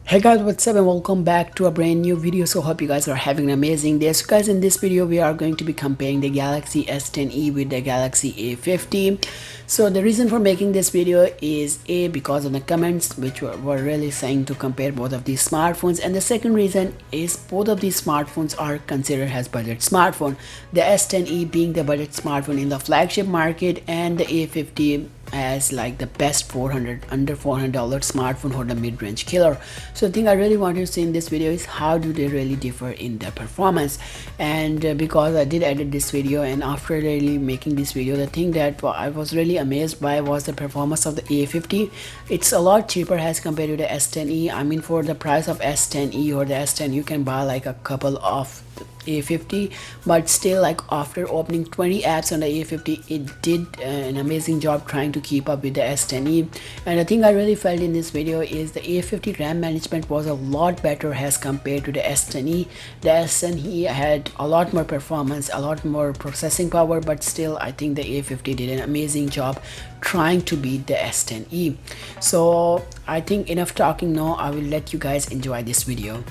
Hey guys, what's up and welcome back to a brand new video. So hope you guys are having an amazing day. So guys, in this video we are going to be comparing the Galaxy S10e with the Galaxy A50. So the reason for making this video is because of the comments which were really saying to compare both of these smartphones, and the second reason is both of these smartphones are considered as budget smartphone, the S10e being the budget smartphone in the flagship market and the A50 as like the best under $400 smartphone for the mid-range killer. So the thing I really want to see in this video is how do they really differ in their performance. And because I did edit this video, and after really making this video, the thing that I was really amazed by was the performance of the A50. It's a lot cheaper as compared to the S10e. I mean, for the price of S10e or the S10, you can buy like a couple of A50, but still, like after opening 20 apps on the A50, it did an amazing job trying to keep up with the S10e. And the thing I really felt in this video is the A50 RAM management was a lot better as compared to the S10e. The S10e had a lot more performance, a lot more processing power, but still I think the A50 did an amazing job trying to beat the S10e. So I think enough talking now, I will let you guys enjoy this video.